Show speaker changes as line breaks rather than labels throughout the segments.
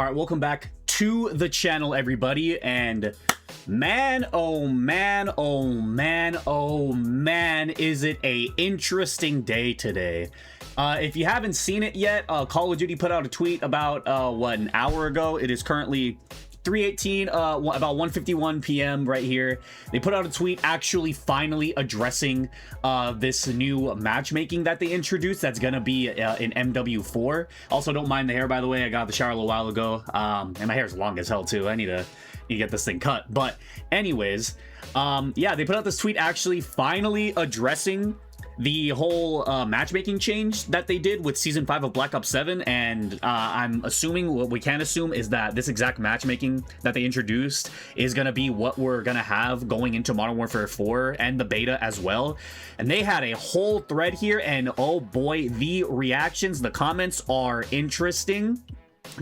All right, welcome back to the channel, everybody. And man, oh man, oh man, oh man, is it a interesting day today. If you haven't seen it yet, Call of Duty put out a tweet about an hour ago. It is currently 3:18, about 1:51 p.m. right here. They put out a tweet actually finally addressing this new matchmaking that they introduced that's gonna be in MW4. Also, don't mind the hair, by the way. I got out of the shower a little while ago, and my hair is long as hell too. I need to get this thing cut. But anyways, yeah, they put out this tweet actually finally addressing the whole matchmaking change that they did with Season 5 of Black Ops 7, and I'm assuming, what we can assume is that this exact matchmaking that they introduced is going to be what we're going to have going into Modern Warfare 4 and the beta as well. And they had a whole thread here, and oh boy, the reactions, the comments are interesting.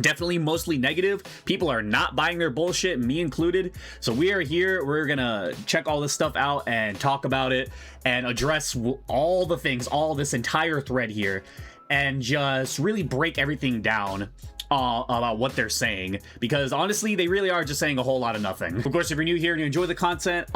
Definitely mostly negative. People are not buying their bullshit, me included. So we are here, we're gonna check all this stuff out and talk about it and address all the things, all this entire thread here, and just really break everything down about what they're saying, because honestly they really are just saying a whole lot of nothing. Of course, if you're new here and you enjoy the content,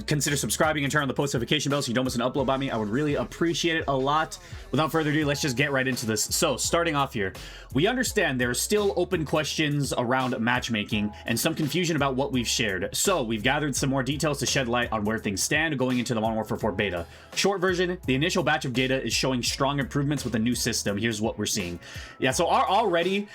consider subscribing and turn on the post notification bell so you don't miss an upload by me. I would really appreciate it a lot. Without further ado, let's just get right into this. So starting off here, we understand there are still open questions around matchmaking and some confusion about what we've shared, so we've gathered some more details to shed light on where things stand going into the Modern Warfare 4 beta. Short version, the initial batch of data is showing strong improvements with the new system. Here's what we're seeing. Yeah, so already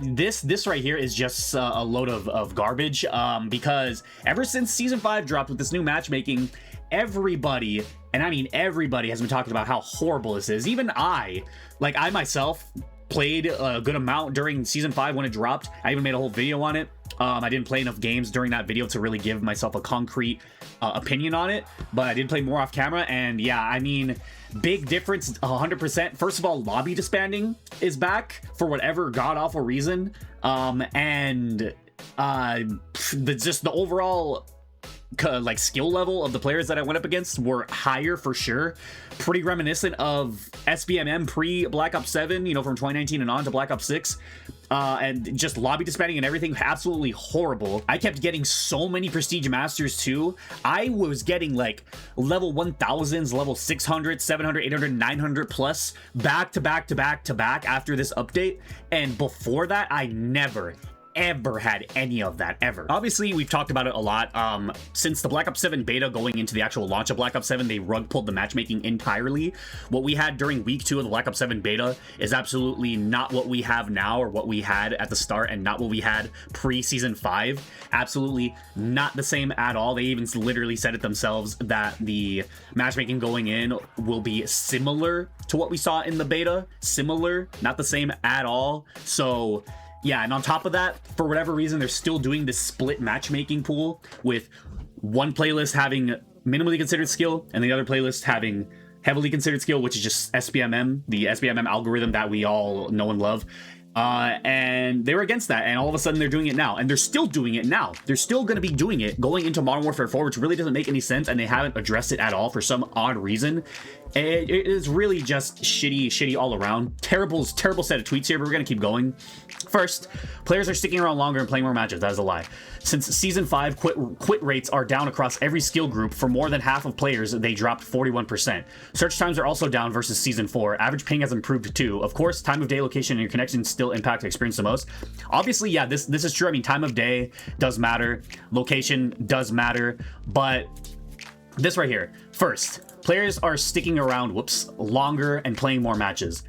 this right here is just a load of garbage, because ever since Season 5 dropped with this new matchmaking, everybody, and I mean everybody, has been talking about how horrible this is. Even I myself played a good amount during Season 5 when it dropped. I even made a whole video on it. I didn't play enough games during that video to really give myself a concrete opinion on it, but I did play more off camera, and yeah, I mean, big difference, 100%. First of all, lobby disbanding is back for whatever god-awful reason, and the overall skill level of the players that I went up against were higher for sure. Pretty reminiscent of SBMM pre Black Ops 7, you know, from 2019 and on to Black Ops 6. And just lobby disbanding and everything, absolutely horrible. I kept getting so many prestige masters too. I was getting like level 1000s, level 600, 700, 800, 900 plus back to back to back to back after this update. And before that, I never ever had any of that, ever. Obviously, we've talked about it a lot. Since the Black Ops 7 beta going into the actual launch of Black Ops 7, they rug pulled the matchmaking entirely. What we had during week 2 of the Black Ops 7 beta is absolutely not what we have now, or what we had at the start, and not what we had pre-Season 5. Absolutely not the same at all. They even literally said it themselves that the matchmaking going in will be similar to what we saw in the beta. Similar, not the same at all. So yeah, and on top of that, for whatever reason, they're still doing this split matchmaking pool, with one playlist having minimally considered skill and the other playlist having heavily considered skill, which is just SBMM, the SBMM algorithm that we all know and love. And they were against that, and all of a sudden they're doing it now, and they're still doing it now. They're still going to be doing it going into Modern Warfare 4, which really doesn't make any sense, and they haven't addressed it at all for some odd reason. It is really just shitty all around. Terrible set of tweets here, but we're going to keep going. First, players are sticking around longer and playing more matches. That is a lie. Since Season 5, quit rates are down across every skill group. For more than half of players, they dropped 41%. Search times are also down versus Season 4. Average ping has improved too. Of course, time of day, location, and your connection still impact the experience the most. Obviously, yeah, this is true. I mean, time of day does matter. Location does matter. But this right here. First, players are sticking around, longer and playing more matches.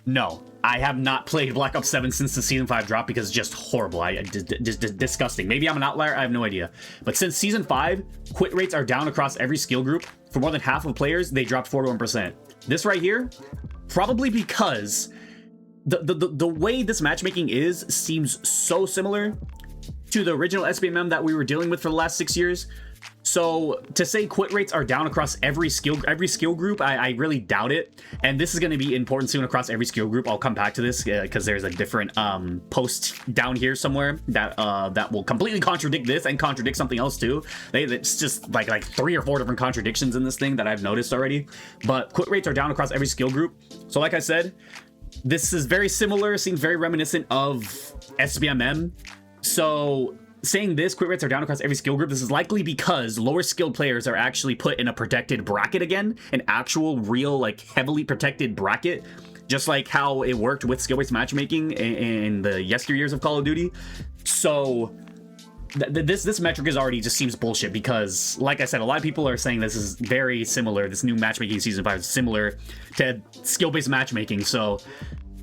No, I have not played Black Ops 7 since the Season 5 drop, because it's just horrible. Just disgusting. Maybe I'm an outlier, I have no idea. But since Season 5, quit rates are down across every skill group. For more than half of players, they dropped 41%. This right here, probably because the way this matchmaking seems so similar to the original SBMM that we were dealing with for the last 6 years. So to say quit rates are down across every skill group, I really doubt it. And this is going to be important soon across every skill group. I'll come back to this because there's a different post down here somewhere that will completely contradict this and contradict something else too. It's just like 3 or 4 different contradictions in this thing that I've noticed already. But quit rates are down across every skill group. So like I said, This is very similar, seems very reminiscent of SBMM. So saying this, quit rates are down across every skill group. This is likely because lower skilled players are actually put in a protected bracket again, an actual real like heavily protected bracket, just like how it worked with skill-based matchmaking in the yesteryears of Call of Duty. So this metric is already just seems bullshit because, like I said, a lot of people are saying this is very similar. This new matchmaking season 5 is similar to skill-based matchmaking. So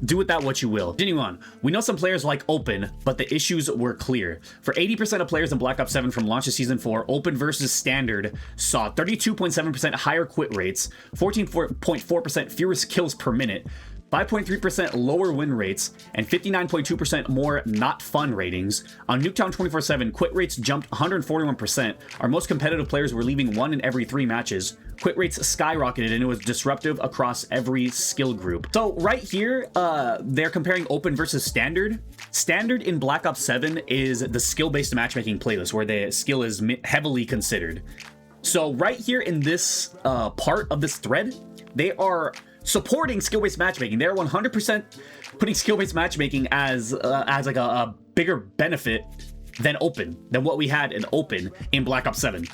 do with that what you will. Continuing on, we know some players like open, but the issues were clear. For 80% of players in Black Ops 7 from launch of Season 4, open versus standard saw 32.7% higher quit rates, 14.4% fewer kills per minute, 5.3% lower win rates, and 59.2% more not fun ratings. On Nuketown 24/7, quit rates jumped 141%. Our most competitive players were leaving 1 in every 3 matches. Quit rates skyrocketed, and it was disruptive across every skill group. So right here, they're comparing open versus standard. Standard in Black Ops 7 is the skill-based matchmaking playlist, where the skill is heavily considered. So right here in this part of this thread, they are supporting skill-based matchmaking. They're 100% putting skill-based matchmaking as like a bigger benefit than what we had in open in Black Ops 7.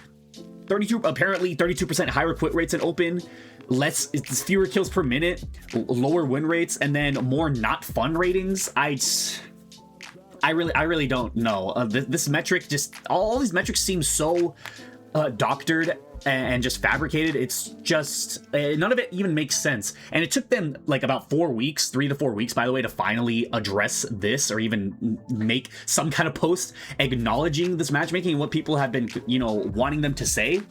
Apparently 32% higher quit rates in open, it's fewer kills per minute, lower win rates, and then more not fun ratings. I really don't know. This metric, just all these metrics seem so doctored and just fabricated. It's just none of it even makes sense, and it took them like about 4 weeks, 3 to 4 weeks, by the way, to finally address this or even make some kind of post acknowledging this matchmaking and what people have been, you know, wanting them to say.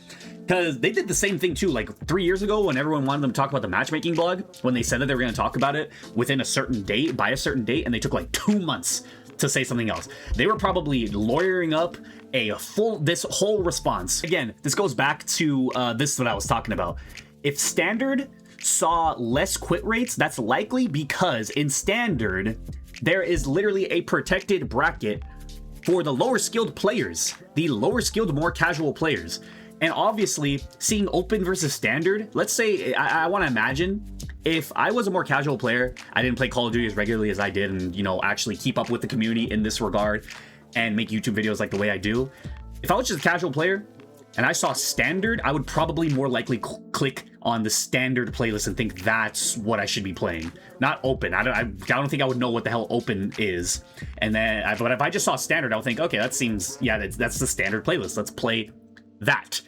Because they did the same thing too, like 3 years ago when everyone wanted them to talk about the matchmaking blog, when they said that they were going to talk about it within a certain date, by a certain date, and they took like 2 months to say something else. They were probably lawyering up this whole response. Again, this goes back to this that I was talking about. If standard saw less quit rates, that's likely because in standard there is literally a protected bracket for the lower skilled players, the lower skilled, more casual players. And obviously seeing open versus standard, let's say I want to imagine if I was a more casual player, I didn't play Call of Duty as regularly as I did, and, you know, actually keep up with the community in this regard and make YouTube videos like the way I do. If I was just a casual player and I saw standard, I would probably more likely click on the standard playlist and think that's what I should be playing, not open. I don't think I would know what the hell open is. And then, but if I just saw standard, I would think, okay, that seems, yeah, that's the standard playlist. Let's play that.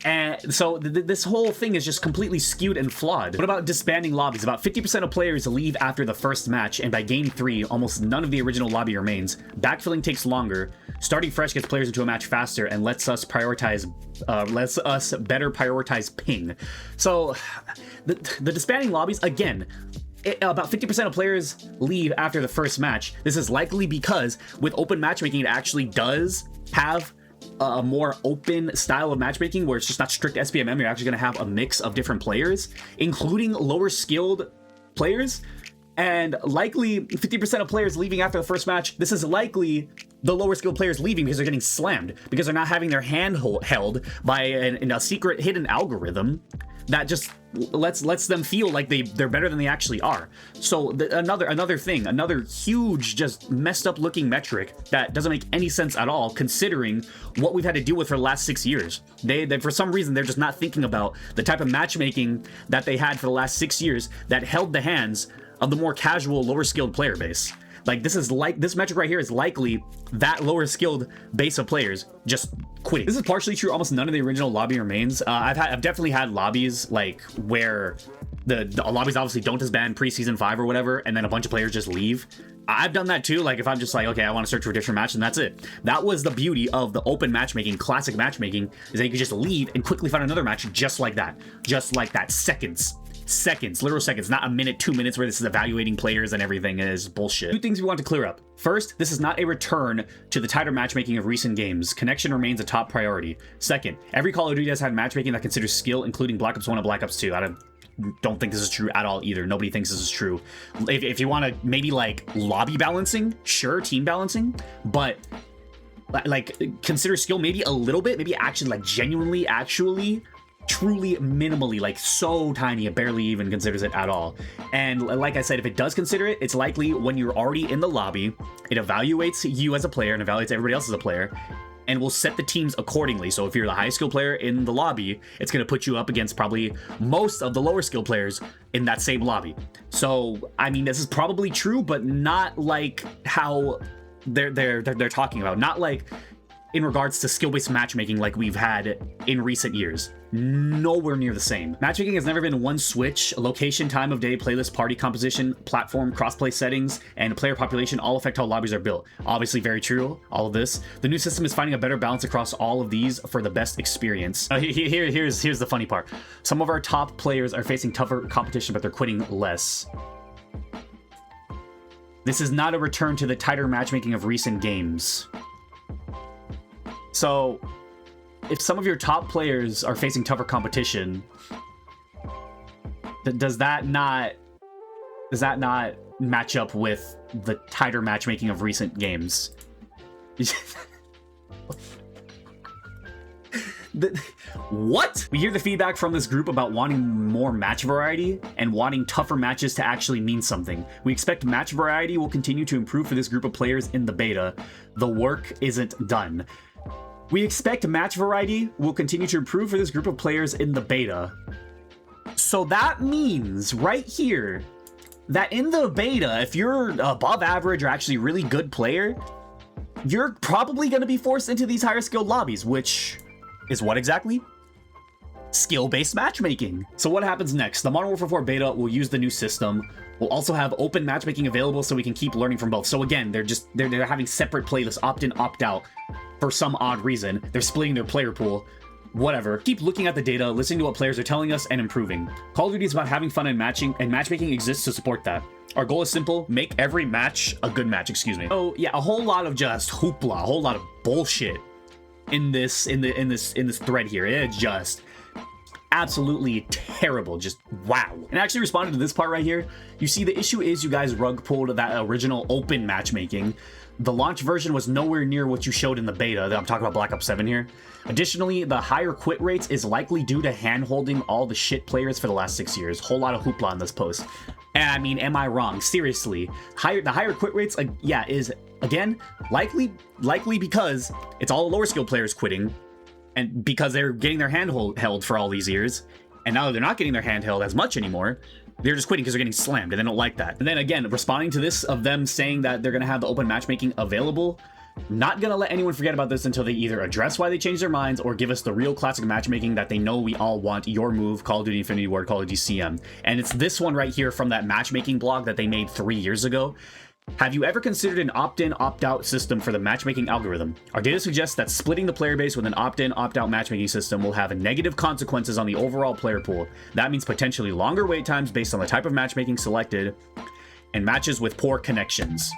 And so this whole thing is just completely skewed and flawed. What about disbanding lobbies? About 50% of players leave after the first match, and by game 3, almost none of the original lobby remains. Backfilling takes longer. Starting fresh gets players into a match faster and lets us better prioritize ping. So the disbanding lobbies, again, about 50% of players leave after the first match. This is likely because with open matchmaking, it actually does have a more open style of matchmaking where it's just not strict SBMM. You're actually going to have a mix of different players, including lower skilled players, and likely 50% of players leaving after the first match. This is likely the lower skilled players leaving because they're getting slammed, because they're not having their hand held by a secret hidden algorithm that just lets them feel like they're better than they actually are. So another huge, just messed up looking metric that doesn't make any sense at all, considering what we've had to deal with for the last 6 years. They for some reason, they're just not thinking about the type of matchmaking that they had for the last 6 years that held the hands of the more casual, lower skilled player base. Like, this metric right here is likely that lower skilled base of players just quitting. This is partially true. Almost none of the original lobby remains. I've definitely had lobbies like where the lobbies obviously don't disband pre-season 5 or whatever, and then a bunch of players just leave. I've done that too. Like, if I'm just like, okay, I want to search for a different match, and that's it. That was the beauty of the open matchmaking, classic matchmaking, is that you could just leave and quickly find another match just like that. Seconds, literal seconds, not a minute, 2 minutes where this is evaluating players and everything is bullshit. 2 things we want to clear up. First, this is not a return to the tighter matchmaking of recent games. Connection remains a top priority. Second, every Call of Duty has had matchmaking that considers skill, including Black Ops 1 and Black Ops 2. I don't think this is true at all either. Nobody thinks this is true. If you want to maybe like lobby balancing, sure, team balancing, but like consider skill maybe a little bit, maybe actually like genuinely actually truly minimally, like so tiny, it barely even considers it at all. And like I said, if it does consider it, it's likely when you're already in the lobby, it evaluates you as a player and evaluates everybody else as a player, and will set the teams accordingly. So if you're the high skill player in the lobby, it's going to put you up against probably most of the lower skill players in that same lobby. So I mean, this is probably true, but not like how they're talking about, not like in regards to skill-based matchmaking like we've had in recent years. Nowhere near the same. Matchmaking has never been one switch. Location, time of day, playlist, party composition, platform, crossplay settings, and player population all affect how lobbies are built. Obviously very true, all of this. The new system is finding a better balance across all of these for the best experience. Here's the funny part. Some of our top players are facing tougher competition, but they're quitting less. This is not a return to the tighter matchmaking of recent games. So, if some of your top players are facing tougher competition, does that not match up with the tighter matchmaking of recent games? What? We hear the feedback from this group about wanting more match variety and wanting tougher matches to actually mean something. We expect match variety will continue to improve for this group of players in the beta. The work isn't done. We expect match variety will continue to improve for this group of players in the beta. So that means right here that in the beta, if you're above average or actually really good player, you're probably going to be forced into these higher skilled lobbies, which is what exactly? Skill-based matchmaking. So what happens next? The Modern Warfare 4 beta will use the new system. We'll also have open matchmaking available so we can keep learning from both. So again, they're having separate playlists, opt-in, opt-out. For some odd reason, they're splitting their player pool. Whatever. Keep looking at the data, listening to what players are telling us, and improving. Call of Duty is about having fun and matching, and matchmaking exists to support that. Our goal is simple: make every match a good match. Excuse me. Oh yeah, a whole lot of just hoopla, a whole lot of bullshit in this thread here. It's just absolutely terrible. Just wow. And I actually responded to this part right here. You see, the issue is you guys rug pulled that original open matchmaking. The launch version was nowhere near what you showed in the beta. I'm talking about Black Ops 7 here. Additionally, the higher quit rates is likely due to hand-holding all the shit players for the last 6 years. Whole lot of hoopla on this post. And I mean, am I wrong? Seriously. The higher quit rates, yeah, is, again, likely because it's all the lower skill players quitting, and because they're getting their hand held for all these years, and now they're not getting their hand held as much anymore. They're just quitting because they're getting slammed, and they don't like that. And then again, responding to this of them saying that they're going to have the open matchmaking available, not going to let anyone forget about this until they either address why they changed their minds or give us the real classic matchmaking that they know we all want: Your Move, Call of Duty Infinity Ward, Call of Duty CM. And it's this one right here from that matchmaking blog that they made 3 years ago. Have you ever considered an opt-in, opt-out system for the matchmaking algorithm? Our data suggests that splitting the player base with an opt-in, opt-out matchmaking system will have negative consequences on the overall player pool. That means potentially longer wait times based on the type of matchmaking selected and matches with poor connections.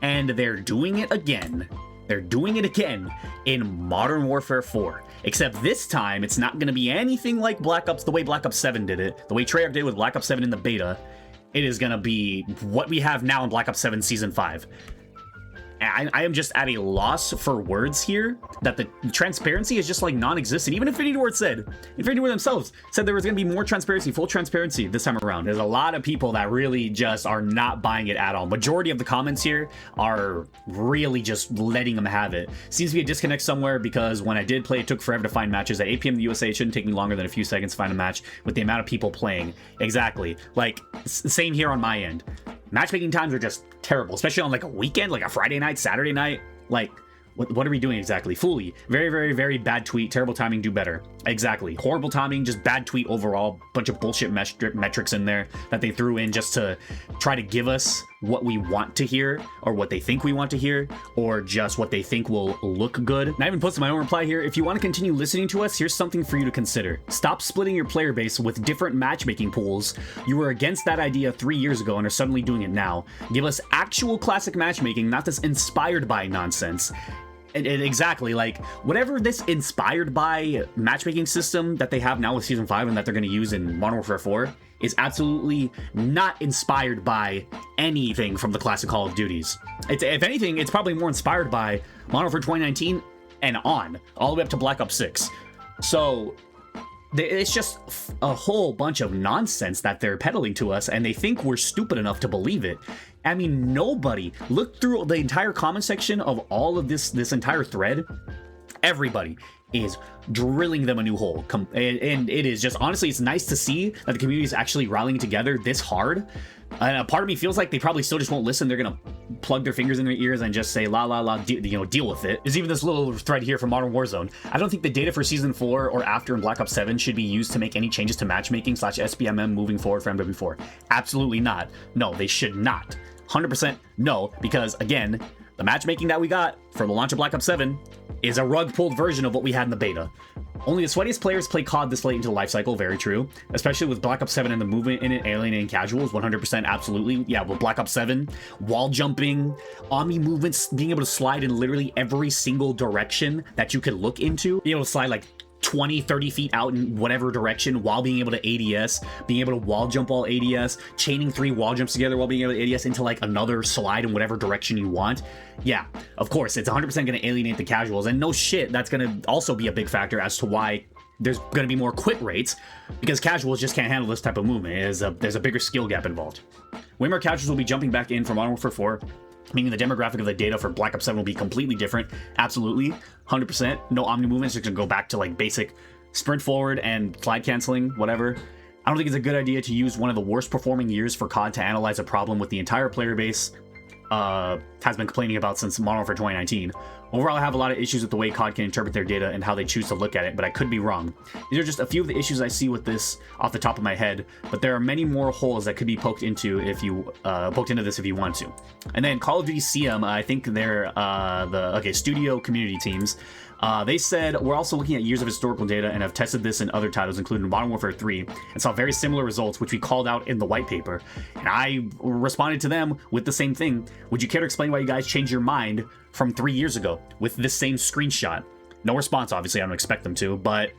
And they're doing it again. They're doing it again in Modern Warfare 4. Except this time, it's not going to be anything like the way Black Ops 7 did it, the way Treyarch did with Black Ops 7 in the beta. It is going to be what we have now in Black Ops 7 Season 5. I am just at a loss for words here, that the transparency is just like non-existent. Even Infinity Ward themselves said there was going to be more transparency, full transparency this time around. There's a lot of people that really just are not buying it at all. Majority of the comments here are really just letting them have it. Seems to be a disconnect somewhere, because when I did play, it took forever to find matches. At 8 p.m. in the USA, it shouldn't take me longer than a few seconds to find a match with the amount of people playing. Exactly. Like, same here on my end. Matchmaking times are just terrible, especially on like a weekend, like a Friday night, Saturday night. Like, what are we doing exactly? Fully. Very, very, very bad tweet. Terrible timing, do better. Exactly. Horrible timing, just bad tweet overall. Bunch of bullshit metrics in there that they threw in just to try to give us what we want to hear, or what they think we want to hear, or just what they think will look good. And I even posted my own reply here. If you want to continue listening to us, here's something for you to consider. Stop splitting your player base with different matchmaking pools. You were against that idea 3 years ago and are suddenly doing it now. Give us actual classic matchmaking, not this inspired by nonsense. And exactly, like, whatever this inspired by matchmaking system that they have now with Season 5 and that they're going to use in Modern Warfare 4 is absolutely not inspired by anything from the classic Call of Duties. If anything, it's probably more inspired by Modern Warfare 2019 and on, all the way up to Black Ops 6. So it's just a whole bunch of nonsense that they're peddling to us, and they think we're stupid enough to believe it. I mean, nobody. Look through the entire comment section of all of this entire thread. Everybody is drilling them a new hole. And it is just, honestly, it's nice to see that the community is actually rallying together this hard. And a part of me feels like they probably still just won't listen. They're gonna plug their fingers in their ears and just say la la la, deal with it. There's even this little thread here from Modern Warzone. I don't think the data for season 4 or after in Black Ops 7 should be used to make any changes to matchmaking / SBMM moving forward for MW4. Absolutely not. No, they should not. 100% no, because again, the matchmaking that we got for the launch of Black Ops 7 is a rug-pulled version of what we had in the beta. Only the sweatiest players play COD this late into the lifecycle, very true. Especially with Black Ops 7 and the movement in it alienating casuals, 100% absolutely. Yeah, with Black Ops 7, wall jumping, Omni movements, being able to slide in literally every single direction that you could look into. Being able to slide like 20, 30 feet out in whatever direction while being able to ADS, being able to wall jump while ADS, chaining 3 wall jumps together while being able to ADS into like another slide in whatever direction you want. Yeah, of course, it's 100% going to alienate the casuals, and no shit, that's going to also be a big factor as to why there's going to be more quit rates, because casuals just can't handle this type of movement. There's a bigger skill gap involved. Way more casuals will be jumping back in from Modern Warfare 4, meaning the demographic of the data for Black Ops 7 will be completely different. Absolutely, 100%. No Omni movements, just gonna go back to like basic sprint forward and slide canceling, whatever. I don't think it's a good idea to use one of the worst performing years for COD to analyze a problem with the entire player base has been complaining about since Modern Warfare 2019. Overall, I have a lot of issues with the way COD can interpret their data and how they choose to look at it, but I could be wrong. These are just a few of the issues I see with this off the top of my head, but there are many more holes that could be poked into if you this if you want to. And then Call of Duty CM, I think they're studio community teams. They said, we're also looking at years of historical data and have tested this in other titles, including Modern Warfare 3, and saw very similar results, which we called out in the white paper. And I responded to them with the same thing. Would you care to explain why you guys changed your mind from 3 years ago with this same screenshot? No response, obviously. I don't expect them to, but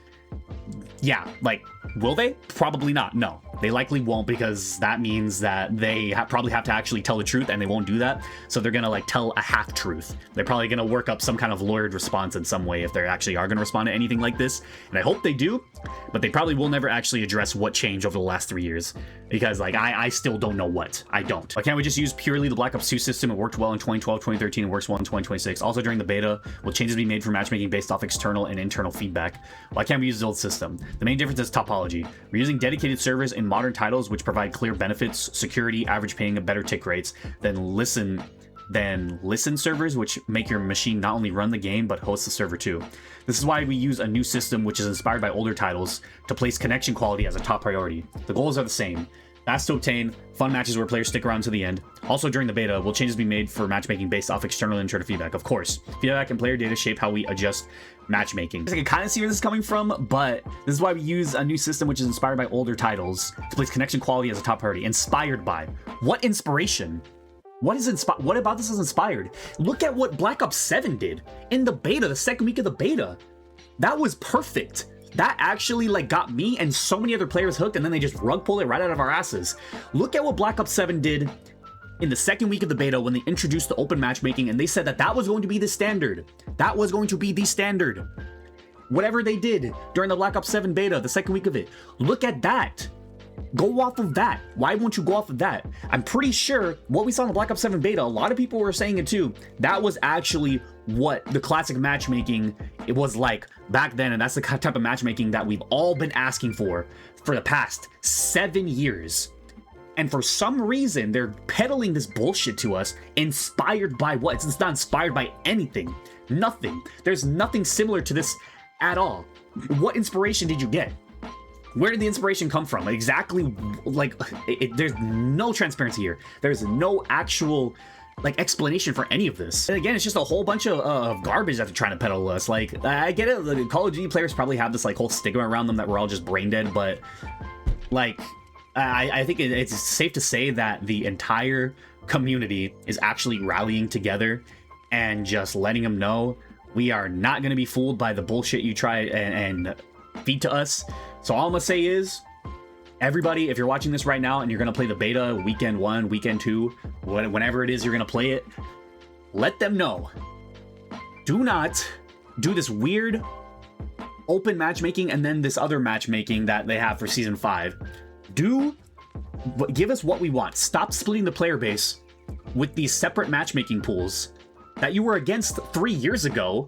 yeah, like, will they? Probably not. No, they likely won't, because that means that they probably have to actually tell the truth, and they won't do that. So they're gonna like tell a half truth. They're probably gonna work up some kind of lawyered response in some way if they actually are gonna respond to anything like this. And I hope they do, but they probably will never actually address what changed over the last 3 years, because like I still don't know what. I don't. Why can't we just use purely the Black Ops 2 system? It worked well in 2012, 2013, and works well in 2026. Also during the beta, will changes be made for matchmaking based off external and internal feedback? Why can't we use the old system? The main difference is topology. We're using dedicated servers in modern titles which provide clear benefits, security, average ping, and better tick rates than listen servers, which make your machine not only run the game but host the server too. This is why we use a new system which is inspired by older titles to place connection quality as a top priority. The goals are the same. Fast to obtain, fun matches where players stick around to the end. Also during the beta, will changes be made for matchmaking based off external and internal feedback? Of course. Feedback and player data shape how we adjust matchmaking. I can kind of see where this is coming from, but this is why we use a new system which is inspired by older titles to place connection quality as a top priority. Inspired by? What inspiration? What about this is inspired? Look at what Black Ops 7 did in the beta, the second week of the beta. That was perfect. That actually like got me and so many other players hooked, and then they just rug pulled it right out of our asses. Look at what Black Ops 7 did in the second week of the beta when they introduced the open matchmaking, and they said that that was going to be the standard. That was going to be the standard. Whatever they did during the Black Ops 7 beta, the second week of it, look at that. Go off of that. Why won't you go off of that? I'm pretty sure what we saw in the Black Ops 7 beta, a lot of people were saying it too. That was actually what the classic matchmaking it was like back then, and that's the type of matchmaking that we've all been asking for the past 7 years. And for some reason, they're peddling this bullshit to us, inspired by what? It's not inspired by anything. Nothing. There's nothing similar to this at all. What inspiration did you get? Where did the inspiration come from? Exactly, like, there's no transparency here. There's no actual, like, explanation for any of this. And again, it's just a whole bunch of garbage that they're trying to peddle us. Like, I get it, the Call of Duty players probably have this, like, whole stigma around them that we're all just brain dead, but, like, I think it's safe to say that the entire community is actually rallying together and just letting them know we are not going to be fooled by the bullshit you try and feed to us. So all I'm gonna say is, everybody, if you're watching this right now and you're gonna play the beta, weekend 1, weekend 2, whenever it is you're gonna play it, let them know. Do not do this weird open matchmaking and then this other matchmaking that they have for season 5. Give us what we want. Stop splitting the player base with these separate matchmaking pools that you were against 3 years ago.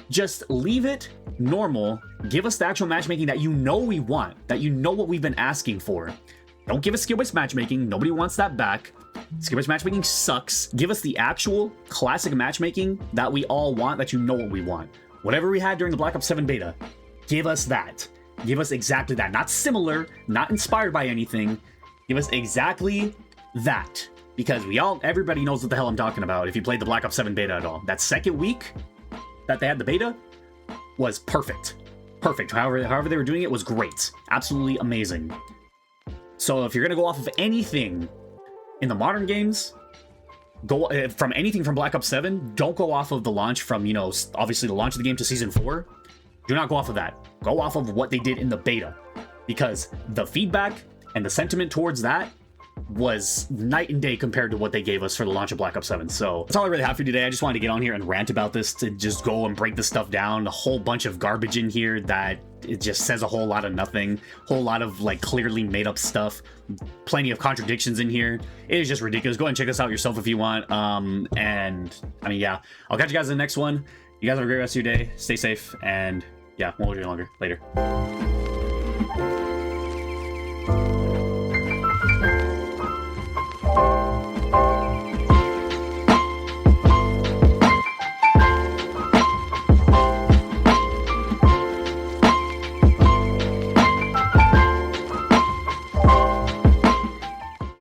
Just leave it normal. Give us the actual matchmaking that you know we want, that you know what we've been asking for. Don't give us skill-based matchmaking. Nobody wants that back. Skill-based matchmaking sucks. Give us the actual classic matchmaking that we all want, that you know what we want. Whatever we had during the Black Ops 7 beta, give us that. Give us exactly that. Not similar, not inspired by anything. Give us exactly that. Because everybody knows what the hell I'm talking about if you played the Black Ops 7 beta at all. That second week that they had the beta was perfect. Perfect. However they were doing it was great. Absolutely amazing. So if you're going to go off of anything in the modern games, go from anything from Black Ops 7, don't go off of the launch from, you know, obviously the launch of the game to Season 4. Do not go off of that. Go off of what they did in the beta. Because the feedback and the sentiment towards that was night and day compared to what they gave us for the launch of Black Ops 7. So that's all I really have for you today. I just wanted to get on here and rant about this, to just go and break this stuff down. A whole bunch of garbage in here that it just says a whole lot of nothing. Whole lot of like clearly made up stuff. Plenty of contradictions in here. It is just ridiculous. Go ahead and check this out yourself if you want. And I mean, yeah, I'll catch you guys in the next one. You guys have a great rest of your day. Stay safe, and yeah, won't hold you longer. Later.